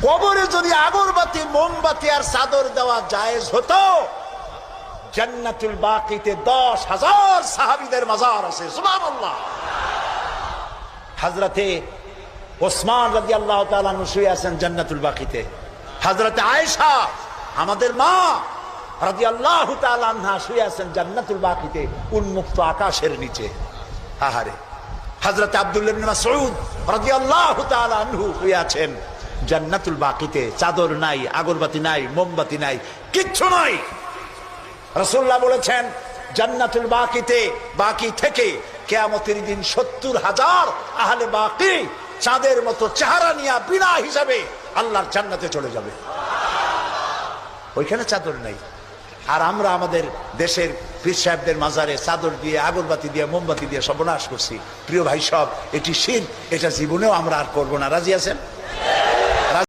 কবরে যদি আগরবাতি, মোমবাতি আর চাদর দেওয়া জায়েজ হতো, জান্নাতুল বাকিতে 10,000 সাহাবীদের মাজার আছে। সুবহানাল্লাহ। হযরতে ওসমান রাদিয়াল্লাহু তাআলা আনহু শুয়ে আছেন জান্নাতুল বাকিতে। হযরতে আয়েশা আমাদের মা রাদিয়াল্লাহু তাআলা আনহা শুয়ে আছেন জান্নাতুল বাকিতে, উন্মুক্ত আকাশের নিচে। আহারে, হযরতে আব্দুল্লাহ ইবনে মাসউদ রাদিয়াল্লাহু তাআলা আনহু শুয়ে আছেন জান্নাতুল বাকিতে। চাদর নাই, আগরবাতি নাই, মোমবাতি নাই, কিচ্ছু নাই। রাসূলুল্লাহ বলেছেন জান্নাতুল বাকিতে, বাকি থেকে কিয়ামতের দিন 70,000 আহলে বাকি চাঁদের মতো চেহারা নিয়ে বিনা হিসাবে আল্লাহর জান্নাতে চলে যাবে। ওইখানে চাদর নাই। আর আমরা আমাদের দেশের পীর সাহেবদের মাজারে চাদর দিয়ে, আগরবাতি দিয়ে, মোমবাতি দিয়ে সর্বনাশ করছি। প্রিয় ভাই সব, এটি শিরক, এটা জীবনেও আমরা আর করবো না। রাজি আছেন?